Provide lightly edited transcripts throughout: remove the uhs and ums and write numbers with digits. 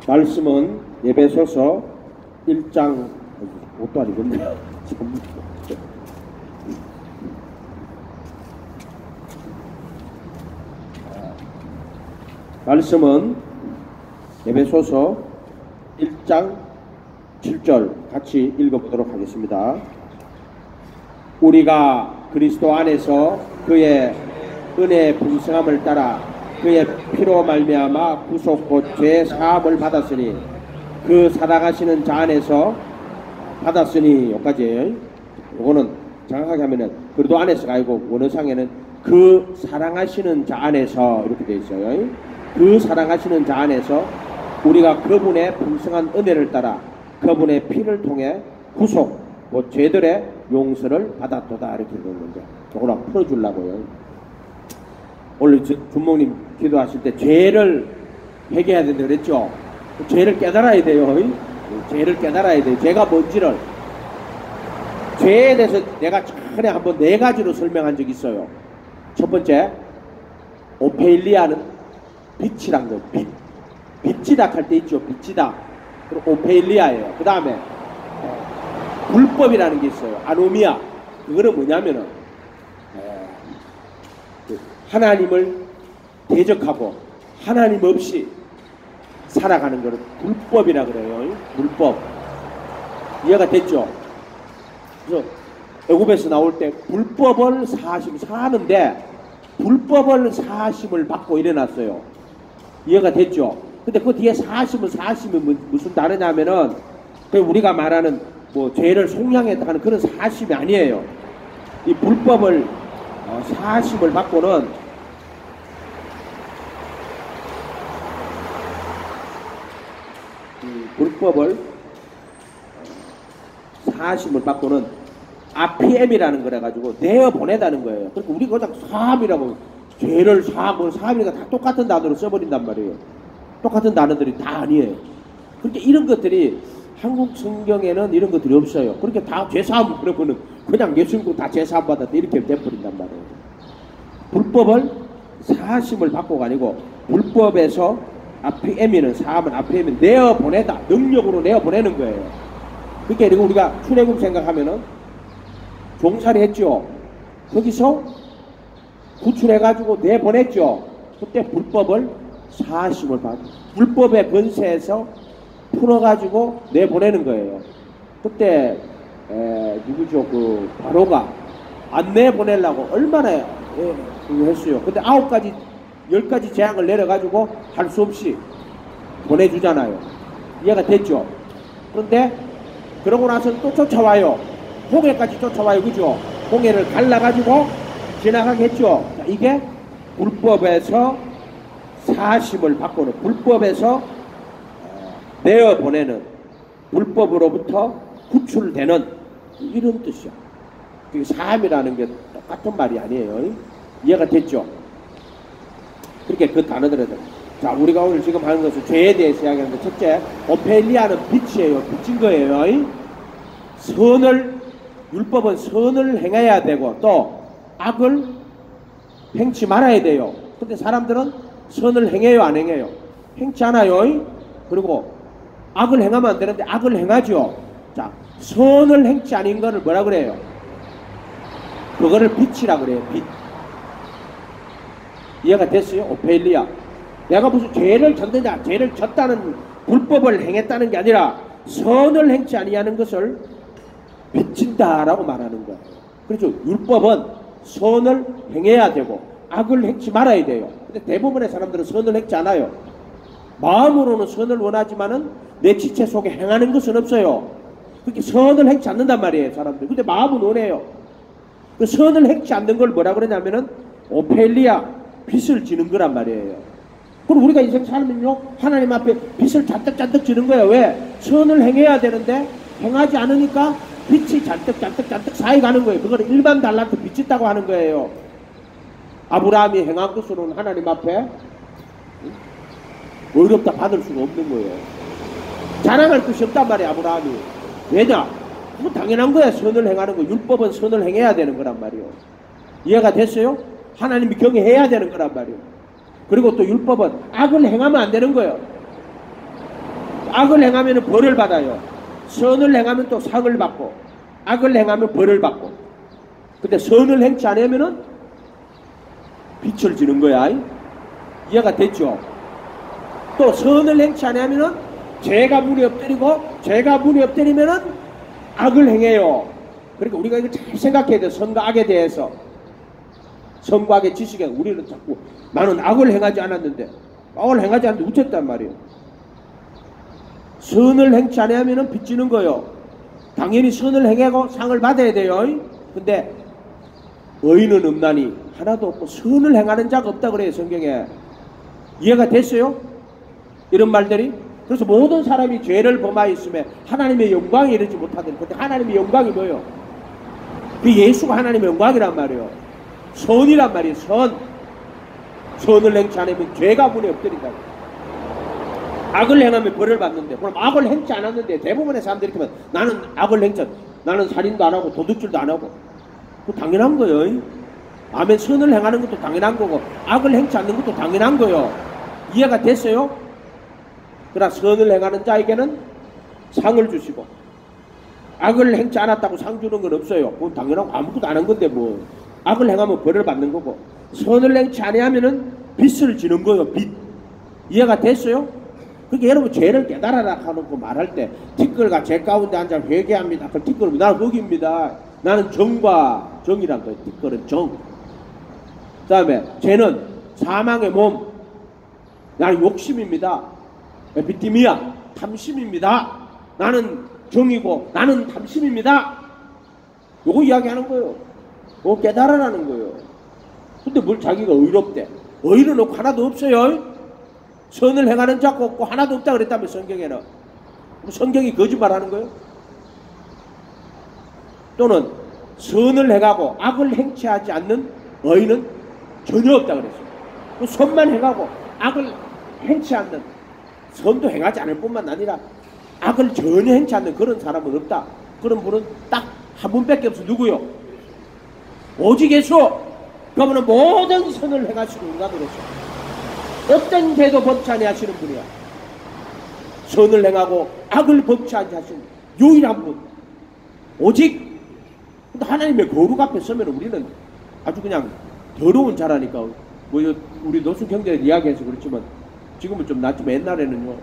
말씀은 에베소서 1장 옷도 안 입었네요. 말씀은 에베소서 1장 7절 같이 읽어보도록 하겠습니다. 우리가 그리스도 안에서 그의 은혜의 풍성함을 따라 그의 피로 말미암아 구속 곧 죄 사함을 받았으니 그 사랑하시는 자 안에서 받았으니 여기까지. 요거는 정확하게 하면은 그리스도 안에서가 아니고 원어상에는 그 사랑하시는 자 안에서 이렇게 되어 있어요. 그 사랑하시는 자 안에서 우리가 그분의 풍성한 은혜를 따라 그분의 피를 통해 구속 곧 죄들의 용서를 받았도다 이렇게 되는 건데 요거를 풀어주려고요. 오늘 준목님 기도하실 때 죄를 회개해야 된다고 그랬죠. 죄를 깨달아야 돼요. 죄를 깨달아야 돼요. 죄가 뭔지를. 죄에 대해서 내가 전에 한번 4가지로 설명한 적이 있어요. 첫 번째, 오페일리아는 빛이란 거. 빛이다 할 때 있죠. 빛이다. 그리고 오페일리아예요. 그 다음에 불법이라는 게 있어요. 아노미아. 그거는 뭐냐면은 하나님을 대적하고 하나님 없이 살아가는 것을 불법이라 그래요. 불법. 이해가 됐죠? 그래서 애굽에서 나올 때 불법을 사하는데 불법을 사하심을 받고 일어났어요. 이해가 됐죠? 근데 그 뒤에 사하심이 무슨 다르냐면은 우리가 말하는 뭐 죄를 속량했다 하는 그런 사하심이 아니에요. 이 불법을 사하심을 받고는 불법을 사하심을 받고는 RPM이라는 거라 가지고 내어 보내다는 거예요. 그러니까 우리가 그냥 사함이라고 죄를 사하고 사함이니까 다 똑같은 단어로 써버린단 말이에요. 똑같은 단어들이 다 아니에요. 그렇게 이런 것들이 한국 성경에는 이런 것들이 없어요. 그렇게 다 죄사함 그러면은 그냥 예수님도 다 죄사함 받았다 이렇게 돼버린단 말이에요. 불법을 사하심을 받고가 아니고 불법에서 RPM이는 사함은 RPM이 내어 보내다 능력으로 내어 보내는 거예요. 그러니까 그리고 우리가 출애굽 생각하면은 종살이 했죠. 거기서 구출해가지고 내보냈죠. 그때 불법을 사하심을 받고 불법의 권세에서 풀어가지고 내보내는 거예요. 그때 누구죠? 그 바로가 안 내보내려고 얼마나 했어요. 근데 10가지 재앙을 내려가지고 할 수 없이 보내주잖아요. 이해가 됐죠? 그런데 그러고 나서 또 쫓아와요. 홍해까지 쫓아와요. 그죠? 홍해를 갈라가지고 지나가게 했죠. 자, 이게 불법에서 사심을 받고는 불법에서 내어보내는 불법으로부터 구출되는 이런 뜻이야. 사함이라는 게 똑같은 말이 아니에요. 이해가 됐죠? 그렇게 그 단어들을 자 우리가 오늘 지금 하는 것은 죄에 대해서 이야기하는데 첫째 오페일리아는 빛이에요. 빛인 거예요. 율법은 선을 행해야 되고 또 악을 행치 말아야 돼요. 근데 사람들은 선을 행해요 안 행해요? 행치 않아요. 그리고 악을 행하면 안 되는데 악을 행하죠. 자 선을 행치 않은 거를 뭐라 그래요? 그거를 빛이라 그래요. 빛. 이해가 됐어요? 오페일리아. 내가 무슨 죄를 졌느냐, 죄를 졌다는 불법을 행했다는 게 아니라 선을 행치 아니하는 것을 비친다라고 말하는 거예요. 그렇죠? 율법은 선을 행해야 되고 악을 행치 말아야 돼요. 근데 대부분의 사람들은 선을 행치 않아요. 마음으로는 선을 원하지만은 내 지체 속에 행하는 것은 없어요. 그렇게 선을 행치 않는단 말이에요, 사람들. 근데 마음은 원해요. 그 선을 행치 않는 걸 뭐라 그러냐면은 오페일리아, 빛을 지는 거란 말이에요. 그럼 우리가 인생 살면요 하나님 앞에 빛을 잔뜩 지는 거예요. 왜? 선을 행해야 되는데 행하지 않으니까 빛이 잔뜩 쌓여가는 거예요. 그걸 일반 달란트 빛있다고 하는 거예요. 아브라함이 행한 것으로는 하나님 앞에 의롭다 받을 수가 없는 거예요. 자랑할 것이 없단 말이에요. 아브라함이. 왜냐? 그건 당연한 거야. 선을 행하는 거. 율법은 선을 행해야 되는 거란 말이에요. 이해가 됐어요? 하나님이 경외해야 되는 거란 말이에요. 그리고 또 율법은 악을 행하면 안 되는 거예요. 악을 행하면 벌을 받아요. 선을 행하면 또 상을 받고, 악을 행하면 벌을 받고. 근데 선을 행치 않으면은 빛을 지는 거야. 이해가 됐죠? 또 선을 행치 않으면은 죄가 문에 엎드리고, 죄가 문에 엎드리면은 악을 행해요. 그러니까 우리가 이거 잘 생각해야 돼. 선과 악에 대해서. 선과 악의 지식에 우리는 자꾸 나는 악을 행하지 않았는데, 악을 행하지 않는데 우쳤단 말이에요. 선을 행치 않으면은 빚지는 거요. 당연히 선을 행하고 상을 받아야 돼요. 근데 의인은 없나니 하나도 없고 선을 행하는 자가 없다 그래요, 성경에. 이해가 됐어요? 이런 말들이. 그래서 모든 사람이 죄를 범하였음에 하나님의 영광에 이르지 못하더니, 근데 하나님의 영광이 뭐예요? 그 예수가 하나님의 영광이란 말이에요. 선이란 말이에요. 선을 행치 않으면 죄가 문에 엎드린다고. 악을 행하면 벌을 받는데, 그럼 악을 행치 않았는데 대부분의 사람들이 이렇게 나는 악을 행치, 나는 살인도 안 하고 도둑질도 안 하고. 그거 당연한 거예요. 아멘. 선을 행하는 것도 당연한 거고 악을 행치 않는 것도 당연한 거예요. 이해가 됐어요? 그러나 선을 행하는 자에게는 상을 주시고, 악을 행치 않았다고 상 주는 건 없어요. 그건 당연하고 아무것도 안 한 건데 뭐. 악을 행하면 벌을 받는 거고, 선을 행치 않으면은 빚을 지는 거예요. 빚. 이해가 됐어요? 그러니까 여러분 죄를 깨달아라 하는 거 말할 때 티끌과 죄 가운데 앉아 회개합니다. 그 티끌은 나는 거기입니다. 나는 정과 정이란 거예요. 티끌은 정. 그 다음에 죄는 사망의 몸. 나는 욕심입니다. 에피티미아 탐심입니다. 나는 정이고 나는 탐심입니다. 요거 이야기하는 거예요. 요거 깨달아라는 거예요. 근데 뭘 자기가 의롭대. 의를 놓고 하나도 없어요. 선을 행하는 자가 없고 하나도 없다 그랬다면 성경에는. 성경이 거짓말하는 거예요. 또는 선을 행하고 악을 행치하지 않는 의인은 전혀 없다 그랬어요. 선만 행하고 악을 행치 않는, 선도 행하지 않을 뿐만 아니라 악을 전혀 행치 않는 그런 사람은 없다. 그런 분은 딱 한 분밖에 없어. 누구요? 오직 예수. 그분은 모든 선을 행하시고 인간으로서 어떤 죄도 범치 하시는 분이야. 선을 행하고 악을 범치 하시는 유일한 분. 오직. 근데 하나님의 거룩 앞에 서면 우리는 아주 그냥 더러운 자라니까. 뭐 우리 노숙 형제 이야기해서 그렇지만 지금은 좀 낫지만 옛날에는요.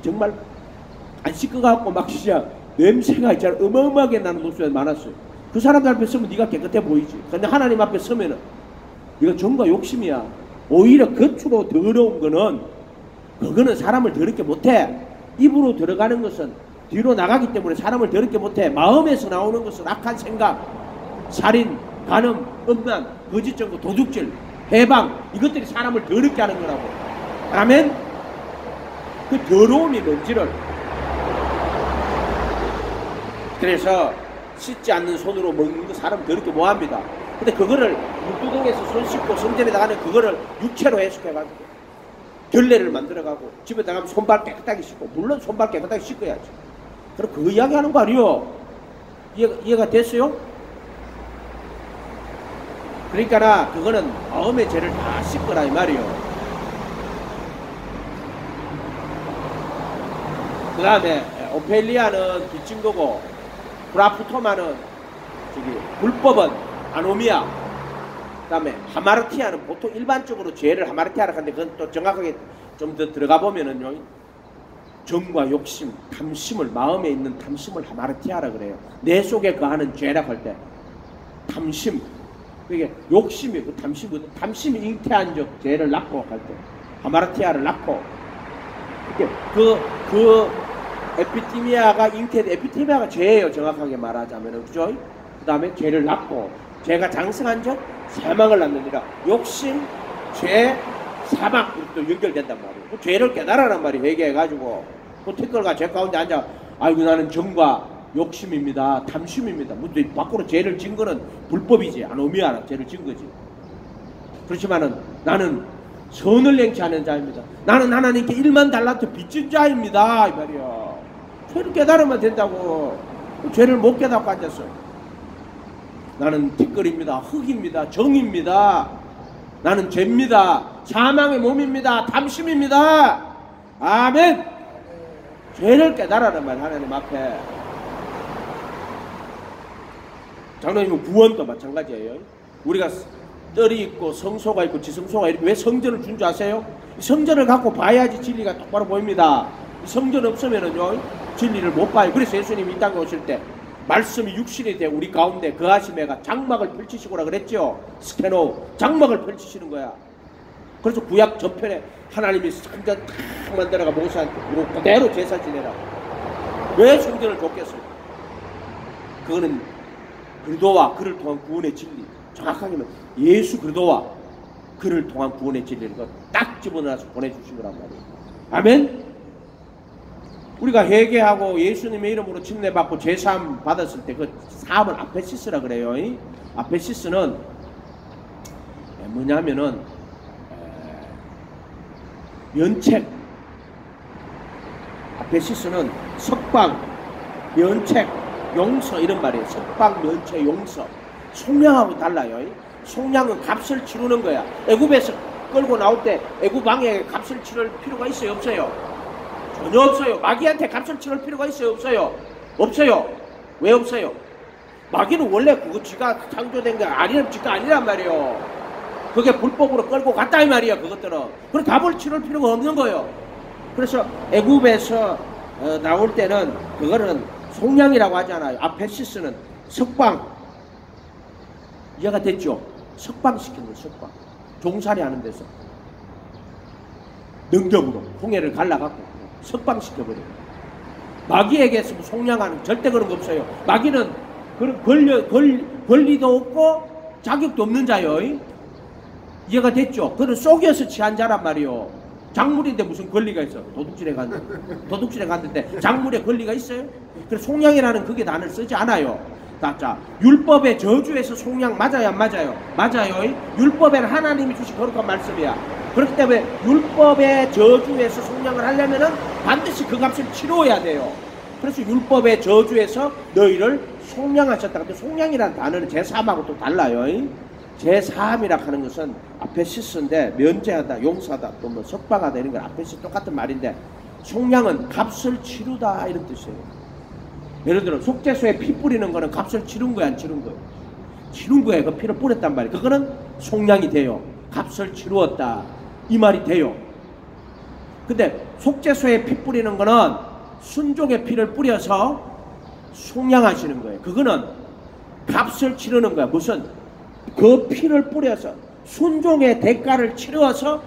정말 안 씻어갖고 막 진짜 냄새가 있잖아. 어마어마하게 나는 노숙자가 많았어요. 그 사람들 앞에 서면 네가 깨끗해 보이지. 근데 하나님 앞에 서면은 네가 정과 욕심이야. 오히려 겉으로 더러운 거는 그거는 사람을 더럽게 못해. 입으로 들어가는 것은 뒤로 나가기 때문에 사람을 더럽게 못해. 마음에서 나오는 것은 악한 생각, 살인, 간음, 음란, 거짓 증거, 도둑질, 해방, 이것들이 사람을 더럽게 하는 거라고. 아멘. 그 더러움이 뭔지를. 그래서 씻지 않는 손으로 먹는 거 사람 더럽게 뭐합니다. 근데 그거를 물두덩에서 손 씻고 성전에 나가는 그거를 육체로 해석해가지고 결례를 만들어가고 집에 나가면 손발 깨끗하게 씻고, 물론 손발 깨끗하게 씻어야지. 그럼 그 이야기 하는 거 아니요? 이해가 됐어요? 그러니까 그거는 마음의 죄를 다 씻거라 이 말이요. 그 다음에 오펠리아는 빚진 거고, 브라프토마는 불법은 아노미아. 그 다음에 하마르티아는 보통 일반적으로 죄를 하마르티아라 하는데 그건 또 정확하게 좀 더 들어가 보면은요, 정과 욕심, 탐심을, 마음에 있는 탐심을 하마르티아라 그래요. 내 속에 거하는 죄라고 할 때 탐심, 그게 욕심이 그 탐심이 잉태한 적 죄를 낳고 할 때 하마르티아를 낳고, 그 에피티미아가 에피티미아가 죄예요. 정확하게 말하자면은. 그죠? 그 다음에 죄를 낳고, 죄가 장성한 적 사망을 낳느니라. 욕심, 죄, 사망, 이것도 연결된단 말이에요. 그 죄를 깨달아란 말이에요. 회개해가지고 그 티끌과 죄 가운데 앉아 아이고 나는 정과 욕심입니다, 탐심입니다. 무슨 밖으로 죄를 진 거는 불법이지, 아노미아라 죄를 진 거지. 그렇지만은 나는 선을 행치 않은 자입니다. 나는 하나님께 1만 달란트 빚진 자입니다 이 말이야. 죄를 깨달으면 된다고. 죄를 못 깨닫고 앉았어. 나는 티끌입니다, 흙입니다, 정입니다, 나는 죄입니다, 사망의 몸입니다, 탐심입니다. 아멘. 죄를 깨달으란 말 하나님 앞에. 장로님 구원도 마찬가지예요. 우리가 뜰이 있고 성소가 있고 지성소가 이렇게 왜 성전을 준 줄 아세요? 성전을 갖고 봐야지 진리가 똑바로 보입니다. 성전 없으면은요 진리를 못 봐요. 그래서 예수님이 이 땅에 오실 때 말씀이 육신이 돼 우리 가운데 거하심에가 장막을 펼치시고라 그랬죠. 스케노 장막을 펼치시는 거야. 그래서 구약 전편에 하나님이 성전 탁 만들어가 모세한테 이거 그대로 제사 지내라. 왜 성전을 줬겠어요? 그거는 그리스도와 그를 통한 구원의 진리, 정확하게 하면 예수 그리스도와 그를 통한 구원의 진리를 딱 집어넣어서 보내주신 거란 말이에요. 아멘? 우리가 회개하고 예수님의 이름으로 침례받고 제사함 받았을 때 그 사함을 아페시스라 그래요. 아페시스는 뭐냐면은 면책, 아페시스는 석방, 면책, 용서 이런 말이에요. 석방, 면책, 용서. 속량하고 달라요. 속량은 값을 치르는 거야. 애굽에서 끌고 나올 때 애굽왕에게 값을 치를 필요가 있어요? 없어요? 전혀 없어요. 마귀한테 값을 치를 필요가 있어요? 없어요? 없어요. 왜 없어요? 마귀는 원래 그거 지가 창조된 게 아니란 지가 아니란 말이에요. 그게 불법으로 끌고 갔다 이 말이야. 그것들은. 그래서 값을 치를 필요가 없는 거예요. 그래서 애굽에서 나올 때는 그거는 속량이라고 하잖아요. 아페시스는 석방. 이해가 됐죠? 석방시키는 거예요. 석방. 종살이 하는 데서 능력으로 홍해를 갈라갖고 석방시켜버려요. 마귀에게서 속량하는 절대 그런 거 없어요. 마귀는 그런 권리도 없고 자격도 없는 자요. 이해가 됐죠? 그는 속여서 취한 자란 말이요. 작물인데 무슨 권리가 있어? 도둑질에 갔는데 작물에 권리가 있어요? 그래서 속량이라는 그게 단어를 쓰지 않아요. 자, 율법의 저주에서 속량 맞아요? 안 맞아요? 맞아요. 율법에는 하나님이 주신 거룩한 말씀이야. 그렇기 때문에 율법의 저주에서 속량을 하려면은 반드시 그 값을 치러야 돼요. 그래서 율법의 저주에서 너희를 속량하셨다. 근데 속량이라는 단어는 제3하고 또 달라요. 제3이라 하는 것은 아페시스인데 면제하다, 용서하다, 또 뭐 석방하다 이런 건 아페시스 똑같은 말인데 속량은 값을 치르다 이런 뜻이에요. 예를 들어 속죄소에 피 뿌리는 거는 값을 치른 거야, 안 치른 거예요? 치른 거예요. 그 피를 뿌렸단 말이에요. 그거는 속량이 돼요. 값을 치루었다 이 말이 돼요. 근데 속죄소에 피 뿌리는 거는 순종의 피를 뿌려서 속량하시는 거예요. 그거는 값을 치르는 거야. 무슨 그 피를 뿌려서 순종의 대가를 치르어서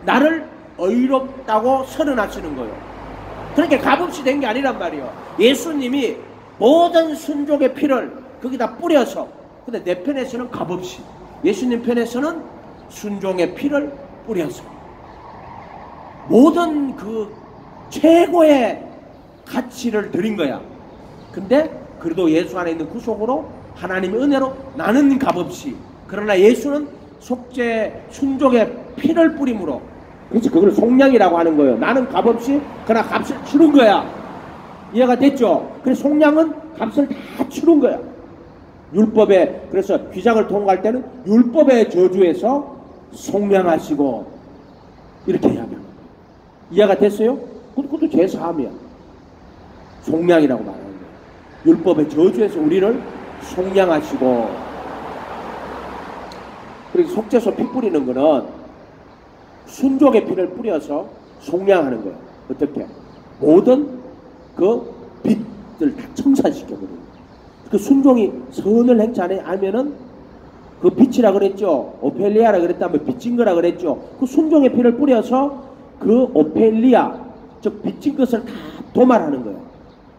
나를 의롭다고 선언하시는 거예요. 그렇게 값없이 된 게 아니란 말이에요. 예수님이 모든 순종의 피를 거기다 뿌려서, 근데 내 편에서는 값없이, 예수님 편에서는 순종의 피를 뿌려서 모든 그 최고의 가치를 드린 거야. 근데 그래도 예수 안에 있는 구속으로 하나님의 은혜로 나는 값없이, 그러나 예수는 속죄 순종의 피를 뿌림으로, 그렇지, 그걸 속량이라고 하는 거예요. 나는 값없이 그러나 값을 치른 거야. 이해가 됐죠? 그래서 속량은 값을 다 치른 거야. 율법에, 그래서 귀장을 통과할 때는 율법의 저주에서 속량하시고 이렇게 이야기합니다. 이해가 됐어요? 그것도 제3이야. 속량이라고 말하는 거예요. 율법의 저주에서 우리를 속량하시고, 그리고 속죄소 피 뿌리는 거는 순종의 피를 뿌려서 속량하는 거예요. 어떻게? 모든 그 빚들 다 청산시켜버려요. 그 순종이 선을 행치 않으면은 그 빚이라 그랬죠. 오펠리아라 그랬다면 빚진 거라 그랬죠. 그 순종의 피를 뿌려서 그 오펠리아, 즉 빚진 것을 다 도말하는 거예요.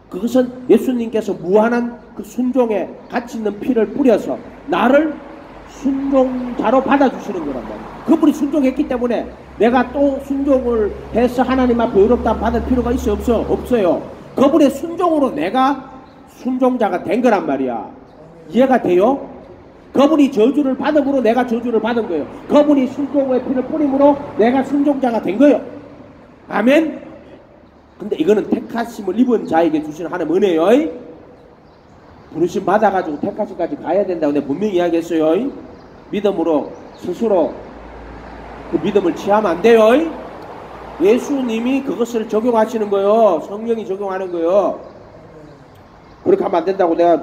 그것은 예수님께서 무한한 그 순종의 가치 있는 피를 뿌려서 나를 순종자로 받아주시는 거란 말이에요. 그분이 순종했기 때문에 내가 또 순종을 해서 하나님 앞에 의롭다 받을 필요가 있어요? 없어? 없어요. 그분의 순종으로 내가 순종자가 된 거란 말이야. 이해가 돼요? 그분이 저주를 받음으로 내가 저주를 받은 거예요. 그분이 순종의 피를 뿌림으로 내가 순종자가 된 거예요. 아멘? 근데 이거는 택하심을 입은 자에게 주시는 하나님 은혜요. 부르심 받아가지고 택하심까지 가야 된다고 내가 분명히 이야기했어요. 믿음으로 스스로 그 믿음을 취하면 안 돼요. 예수님이 그것을 적용하시는 거예요. 성령이 적용하는 거예요. 그렇게 하면 안 된다고 내가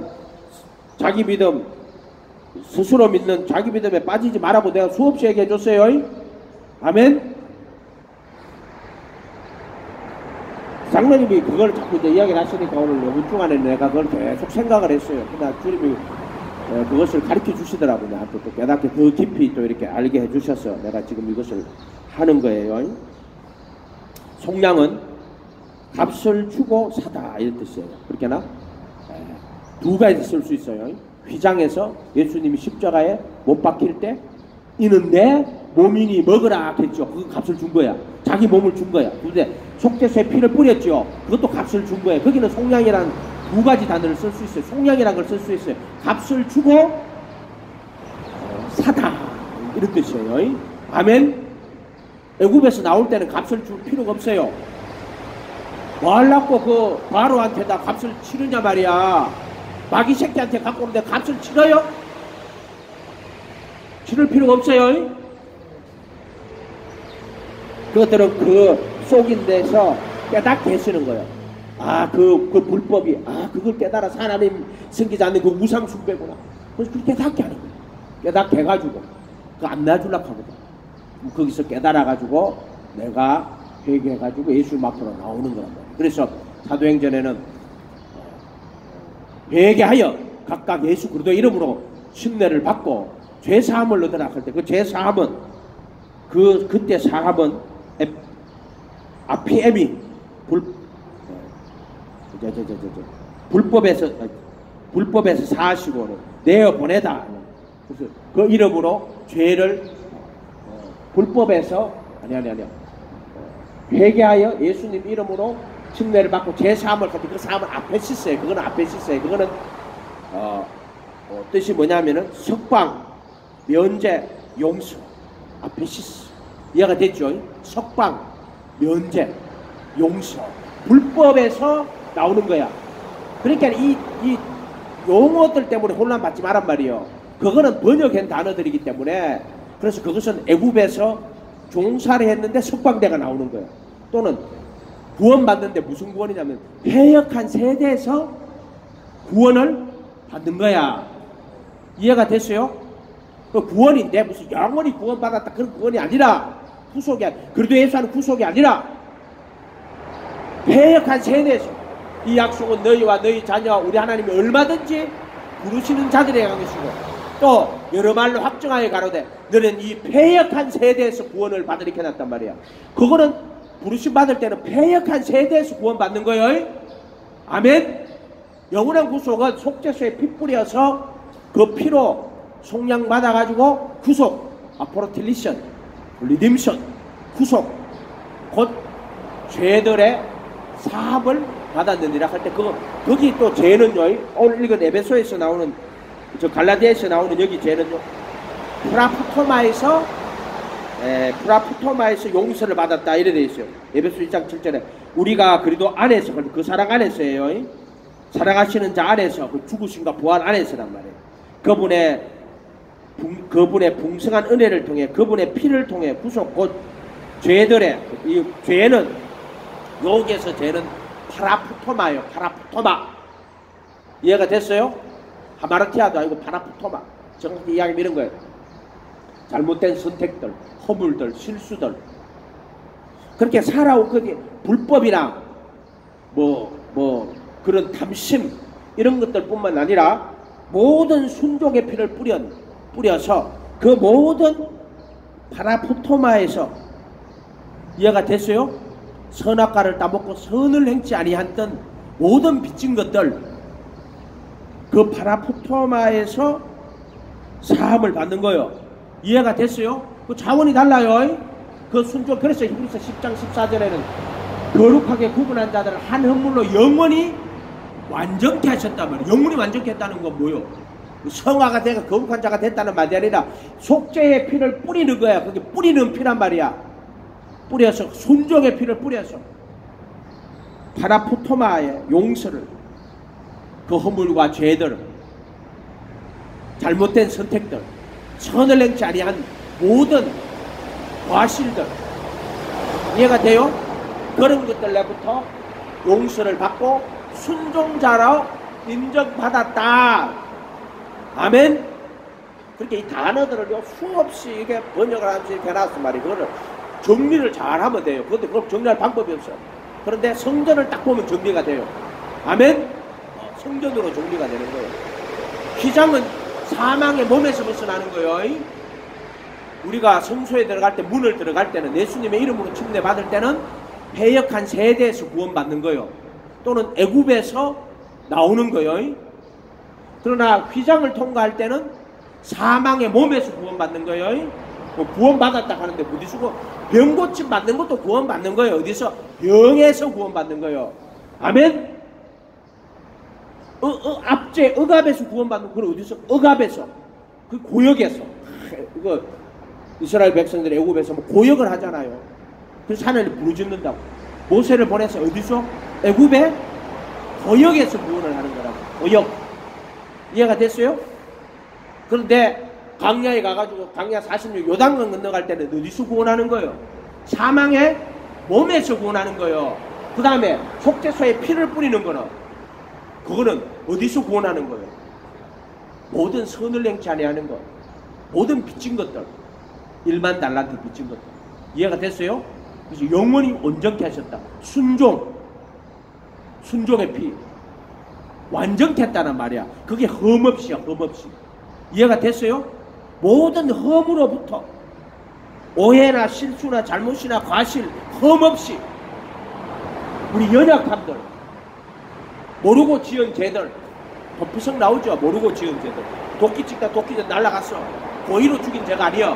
자기 믿음, 스스로 믿는 자기 믿음에 빠지지 말라고 내가 수없이 얘기해 줬어요. 아멘? 장로님이 그걸 자꾸 이제 이야기를 하시니까 오늘 여분 중간에 내가 그걸 계속 생각을 했어요. 그러나 주님이 그것을 가르쳐 주시더라고요. 나한테 또 깨닫게 더 깊이 또 이렇게 알게 해 주셔서 내가 지금 이것을 하는 거예요. 속량은 값을 주고 사다 이런 뜻이에요. 그렇게나 두 가지 쓸 수 있어요. 휘장에서 예수님이 십자가에 못 박힐 때 이는 내 몸이니 먹으라 했죠. 그 값을 준 거야. 자기 몸을 준 거야. 근데 속죄소에 피를 뿌렸죠. 그것도 값을 준 거예요. 거기는 속량이라는 두 가지 단어를 쓸 수 있어요. 속량이라는 걸 쓸 수 있어요. 값을 주고 사다 이런 뜻이에요. 아멘. 애굽에서 나올 때는 값을 줄 필요가 없어요. 뭐 하려고 그 바로한테다 값을 치르냐 말이야. 마귀 새끼한테 갖고 오는데 값을 치러요? 치를 필요가 없어요. 그것들은 그 속인 데서 깨닫게 해주는 거예요. 그 불법이, 그걸 깨달아 하나님 섬기지 않는 그 우상 숭배구나. 그래서 그렇게 깨닫게 하는 거예요. 깨닫게 해가지고, 그거 안 놔주려고 하거든. 거기서 깨달아가지고, 내가 회개해가지고 예수 앞으로 나오는 거란 말이에요. 그래서 사도행전에는 회개하여 각각 예수 그리스도 이름으로 순례를 받고 죄사함을 얻으라 할 때 그 죄사함은 그때 사함은 아피엠이 불법에서 사하시고는 내어 보내다. 그래서 그 이름으로 죄를 불법에서 회개하여 예수님 이름으로 침례를 받고 제사함을 가지고 그 사함은 아페시스예요. 그거는 아페시스예요. 그거는 뜻이 뭐냐면은 석방, 면제, 용서, 아페시스. 이해가 됐죠? 석방, 면제, 용서. 불법에서 나오는 거야. 그러니까 이 용어들 때문에 혼란 받지 말란 말이에요. 그거는 번역한 단어들이기 때문에 그래서 그것은 애굽에서 종사를 했는데 석방대가 나오는 거예요. 또는 구원받는데 무슨 구원이냐면 패역한 세대에서 구원을 받는 거야. 이해가 됐어요? 그 구원인데 무슨 영원히 구원받았다 그런 구원이 아니라 구속이 그래도 예수하는 구속이 아니라 패역한 세대에서 이 약속은 너희와 너희 자녀와 우리 하나님이 얼마든지 부르시는 자들에게 한 것이고 또 여러 말로 확정하여 가로되 너는 이 패역한 세대에서 구원을 받으리게 해놨단 말이야. 그거는 부르심 받을 때는 패역한 세대에서 구원받는 거예요. 아멘. 영원한 구속은 속죄소에 피 뿌려서 그 피로 속량 받아가지고 구속, 아포로틸리션, 리딤션, 구속, 곧 죄들의 사함을 받았느니라 할 때 거기 또 죄는요. 오늘 읽은 에베소에서 나오는 저 갈라디아에서 나오는 여기 죄는요. 프라푸토마에서 용서를 받았다 이래 돼 있어요. 에베소 1장 7절에 우리가 그리도 안에서 그 사랑 안에서예요. 사랑하시는 자 안에서 그 죽으심과 부활 안에서란 말이에요. 그분의 풍성한 은혜를 통해 그분의 피를 통해 구속 곧 죄들의 이 죄는 여기에서 죄는 파라푸토마예요. 파라푸토마 이해가 됐어요? 하마르티아도 아니고 파라푸토마 정확히 이야기 이런 거예요. 잘못된 선택들, 허물들, 실수들 그렇게 살아온 그 불법이나 그런 탐심 이런 것들뿐만 아니라 모든 순종의 피를 뿌려서 그 모든 파라푸토마에서 이해가 됐어요? 선악과를 따먹고 선을 행치 아니했던 모든 빚진 것들 그 파라푸토마에서 사함을 받는 거예요. 이해가 됐어요? 그 차원이 달라요. 그 순종 그래서 히브리서 10장 14절에는 거룩하게 구분한 자들을 한 헌물로 영원히 완전케 하셨단 말이에요. 영원히 완전케 했다는 건 뭐예요? 성화가 되고 거룩한 자가 됐다는 말이 아니라 속죄의 피를 뿌리는 거야. 그게 뿌리는 피란 말이야. 뿌려서 순종의 피를 뿌려서 파라푸토마의 용서를 그 허물과 죄들 잘못된 선택들 선을 행치 아니한 모든 과실들 이해가 돼요? 그런 것들로부터 용서를 받고 순종자로 인정받았다. 아멘. 그렇게 이 단어들을요 수없이 이게 번역을 하면서 이렇게 해놨단 말이에요. 그거를 정리를 잘 하면 돼요. 그런데 그걸 정리할 방법이 없어요. 그런데 성전을 딱 보면 정리가 돼요. 아멘. 성전으로 정리가 되는 거예요. 휘장은 사망의 몸에서 벗어나는 거예요. 우리가 성소에 들어갈 때, 문을 들어갈 때는, 예수님의 이름으로 침례 받을 때는 패역한 세대에서 구원받는 거예요. 또는 애굽에서 나오는 거예요. 그러나 휘장을 통과할 때는 사망의 몸에서 구원받는 거예요. 구원받았다 하는데 어디서 병 고침 받는 것도 구원받는 거예요. 어디서? 병에서 구원받는 거예요. 아멘. 압제 억압에서 구원받는 거 어디서? 억압에서, 그 고역에서. 이거 이스라엘 백성들이 애굽에서 뭐 고역을 하잖아요. 그래서 하나님 부르짖는다고. 모세를 보내서 어디서? 애굽에 고역에서 구원을 하는 거라고. 고역. 이해가 됐어요? 그런데 광야에 가가지고 광야 46 요단강 건너갈 때는 어디서 구원하는 거예요? 사망의 몸에서 구원하는 거예요. 그 다음에 속죄소에 피를 뿌리는 거는 그거는 어디서 구원하는 거예요? 모든 선을 행치 아니하는 것, 모든 빚진 것들, 1만 달란트 빚진 것들. 이해가 됐어요? 그래서 영원히 온전케 하셨다. 순종의 피. 완전케 했다는 말이야. 그게 흠없이야, 흠없이. 이해가 됐어요? 모든 흠으로부터 오해나 실수나 잘못이나 과실 흠없이 우리 연약함들, 모르고 지은 죄들, 법부성 나오죠. 모르고 지은 죄들. 도끼 찍다 도끼 날라갔어. 고의로 죽인 죄가 아니야.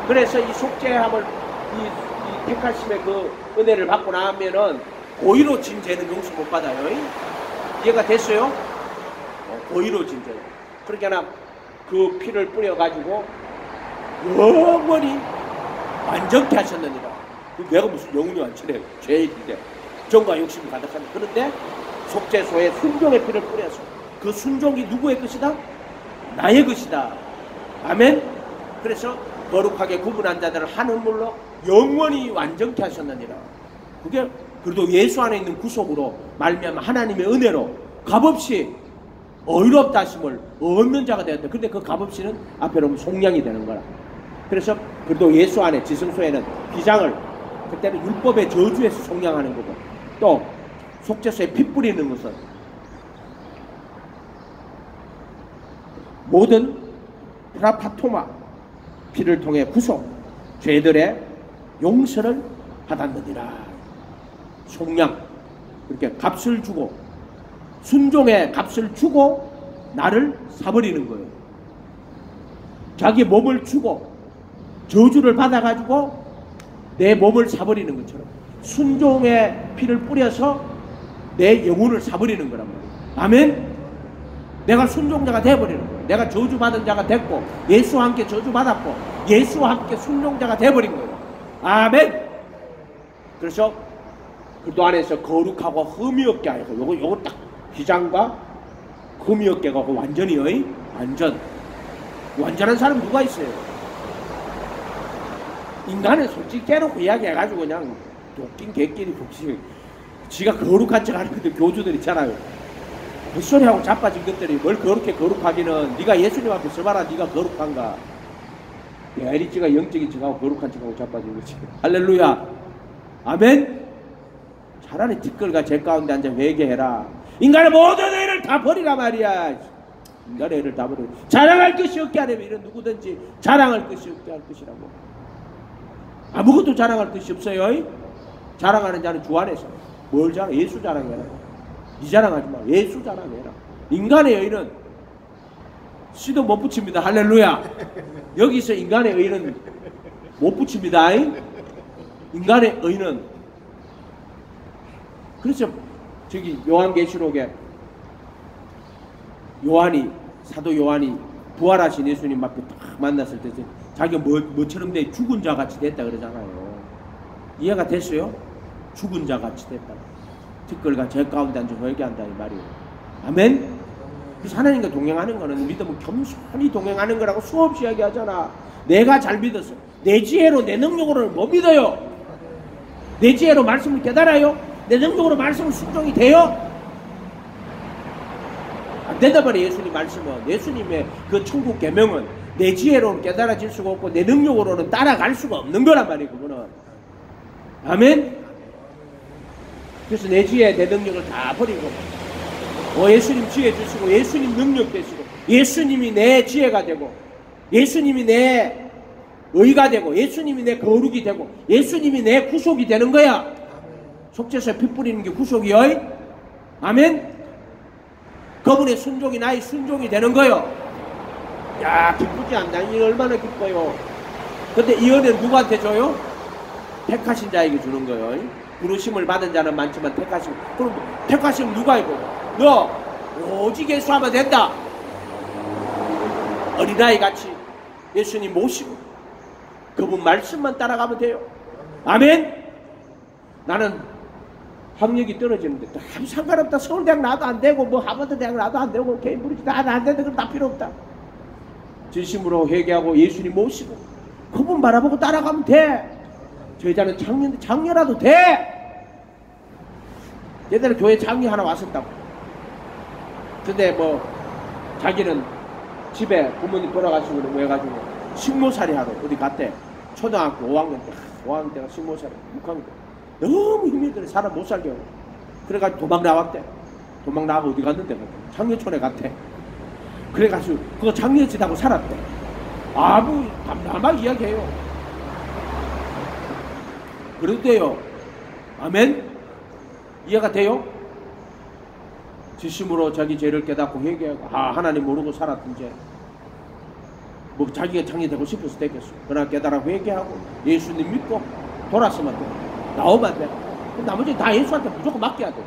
그래서 이 속죄함을 이 택하심의 그 은혜를 받고 나면은 고의로 진 죄는 용서 못 받아요. 이해가 됐어요? 고의로 진 죄. 그러니까 그 피를 뿌려가지고 영원히 완전케 하셨느니라. 내가 무슨 영원히 완전해. 죄인인데 정과 욕심이 가득한데. 그런데 속죄소에 순종의 피를 뿌려서 그 순종이 누구의 것이다? 나의 것이다. 아멘. 그래서 거룩하게 구분한 자들을 한 눈물로 영원히 완전케 하셨느니라. 그게 그래도 예수 안에 있는 구속으로 말미암아 하나님의 은혜로 값없이 어이롭다 하심을 얻는 자가 되었다. 근데 그 값없이는 앞에 보면 속량이 되는 거라. 그래서 그래도 예수 안에 지성소에는 휘장을 그때는 율법의 저주에서 속량하는 거고, 또 속죄소에 피 뿌리는 것은 모든 프라파토마 피를 통해 구속, 죄들의 용서를 받았느니라. 속량, 그렇게 값을 주고, 순종의 값을 주고 나를 사버리는 거예요. 자기 몸을 주고 저주를 받아가지고 내 몸을 사버리는 것처럼 순종의 피를 뿌려서 내 영혼을 사버리는 거란 말이에요. 아멘. 내가 순종자가 돼버리는 거예요. 내가 저주받은 자가 됐고 예수와 함께 저주받았고 예수와 함께 순종자가 돼버린 거예요. 아멘. 그래서 그도 안에서 거룩하고 흠이 없게 하여서 요거 딱 휘장과 흠이 없게 하고 완전히 완전한 사람 누가 있어요? 인간은 솔직히 깨놓고 이야기해가지고 그냥 도끼인 개끼리 복싱 지가 거룩한 척 하는 것들 교주들 있잖아요. 헛소리하고 자빠진 것들이 뭘 그렇게 거룩하기는. 네가 예수님 앞에 서봐라. 네가 거룩한가. 에리치가 영적인 척하고 거룩한 척하고 자빠진 거지. 할렐루야. 아멘. 차라리 티끌과 제 가운데 앉아 회개해라. 인간의 모든 애를 다 버리라 말이야. 인간의 애를 다 버려. 자랑할 것이 없게 하려면 이런 누구든지 자랑할 것이 없게 할 것이라고. 아무것도 자랑할 것이 없어요. 자랑하는 자는 주 안에서. 뭘 자랑? 예수 자랑해라. 네 자랑하지 마. 예수 자랑해라. 인간의 의는 씨도 못 붙입니다. 할렐루야. 여기서 인간의 의는 못 붙입니다. 인간의 의는. 그래서 저기 요한계시록에 사도 요한이 부활하신 예수님 앞에 딱 만났을 때 자기가 뭐처럼 돼 죽은 자 같이 됐다 그러잖아요. 이해가 됐어요? 죽은 자 같이 됐다. 티끌과 제 가운데 앉아 회개한다 이 말이에요. 아멘. 그래서 하나님과 동행하는 거는 믿음은 겸손히 동행하는 거라고 수없이 이야기하잖아. 내가 잘 믿었어. 내 지혜로 내 능력으로는 못 믿어요. 내 지혜로 말씀을 깨달아요? 내 능력으로 말씀을 순종이 돼요? 안 된단 말이에요. 예수님 말씀은. 예수님의 그 천국 계명은 내 지혜로는 깨달아질 수가 없고 내 능력으로는 따라갈 수가 없는 거란 말이에요. 그거는. 아멘? 그래서 내 지혜, 내 능력을 다 버리고 예수님 지혜 주시고 예수님 능력 되시고 예수님이 내 지혜가 되고 예수님이 내 의가 되고 예수님이 내 거룩이 되고 예수님이 내 구속이 되는 거야. 속죄서 피 뿌리는 게 구속이요. 아멘? 그분의 순종이 나의 순종이 되는 거요. 야, 기쁘지 않나? 이 얼마나 기뻐요. 근데 이 은혜는 누구한테 줘요? 택하신 자에게 주는 거예요. 부르심을 받은 자는 많지만 택하심. 그럼 택하심 누가 이거? 너 오직 예수하면 된다. 어린아이 같이 예수님 모시고 그분 말씀만 따라가면 돼요. 아멘. 나는 학력이 떨어지는데 아무 상관없다. 서울대학 나도 안 되고 뭐 하버드 대학 나도 안 되고 케임브리지 나도 안 되는데 그럼 다 필요 없다. 진심으로 회개하고 예수님 모시고 그분 바라보고 따라가면 돼. 저희자는 장녀라도 돼. 옛날에 교회 장녀 하나 왔었다고. 근데 뭐 자기는 집에 부모님 돌아가시고 뭐 해가지고 식모살이 하러 어디 갔대. 초등학교 5학년 때가 식모살이 6학년 때 너무 힘이 들어. 사람 못 살게 하고. 그래가지고 도망 나왔대. 도망 나가고 어디 갔는데 장녀촌에 갔대. 그래가지고 그거 장녀짓 하고 살았대. 아무 담담하게 이야기해요. 그래도 돼요. 아멘? 이해가 돼요? 진심으로 자기 죄를 깨닫고 회개하고 하나님 모르고 살았든지 뭐 자기가 장애되고 싶어서 됐겠어. 그러나 깨달아 회개하고 예수님 믿고 돌았으면 돼. 나오면 안 돼. 나머지 다 예수한테 무조건 맡겨야 돼.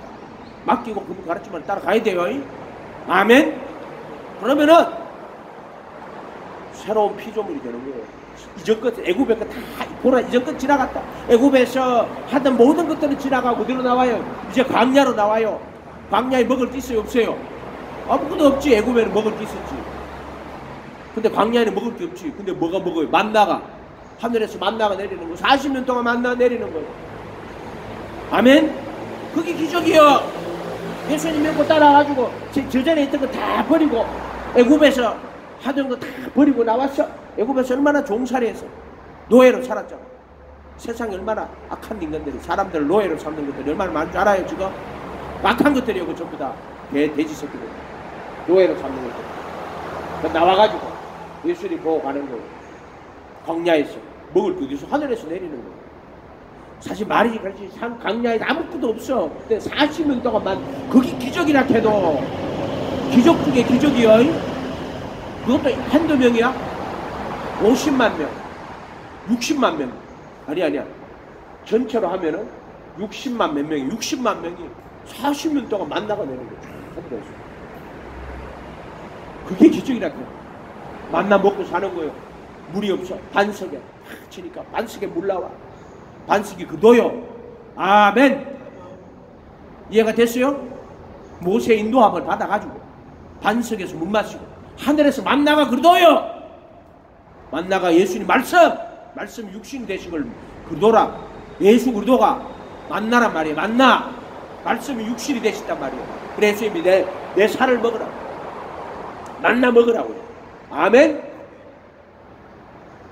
맡기고 그분 가르치면 따라가야 돼요. 아멘? 그러면은 새로운 피조물이 되는 거예요. 이전 것, 애굽의 것 다 보라. 이전 것 지나갔다. 애굽에서 하던 모든 것들은 지나가고 어디로 나와요? 이제 광야로 나와요. 광야에 먹을 게 있어요? 없어요? 아무것도 없지. 애굽에는 먹을 게 있었지. 근데 광야에는 먹을 게 없지. 근데 뭐가 먹어요? 만나가. 하늘에서 만나가 내리는 거. 40년 동안 만나 내리는 거예요. 아멘? 그게 기적이요. 예수님 믿고 따라가지고 저전에 있던 거 다 버리고 애굽에서 하던 거 다 버리고 나왔어. 애굽에서 얼마나 종살이해서 노예로 살았잖아. 세상에 얼마나 악한 인간들이 사람들을 노예로 삼는 것들이 얼마나 많은 줄 알아요. 지금 악한 것들이고 전부 다 돼지 새끼들 노예로 삼는 것들. 나와가지고 예수님 보고 가는 거예요. 광야에서 먹을 게 어디서 하늘에서 내리는 거예요. 사실 말이 그렇지 광야에 아무것도 없어. 근데 40년 동안만 그게 기적이라 해도 기적 중에 기적이요. 그것도 한두 명이야? 50만 명, 60만 명. 아니야. 전체로 하면은 60만 몇 명이, 60만 명이 40년 동안 만나가 내는 거죠. 그게 기적이라 해요. 만나 먹고 사는 거예요. 물이 없어. 반석에 치니까 반석에 물 나와. 반석이 그도요. 아멘. 이해가 됐어요? 모세 인도함을 받아가지고 반석에서 물 마시고 하늘에서 만나가 그도요. 만나가 예수님 말씀 육신 되신 걸 그도라. 예수 그도가 만나란 말이에요. 만나. 말씀이 육신이 되셨단 말이에요. 그래서 예수님이 내 살을 먹으라. 만나 먹으라고요. 아멘.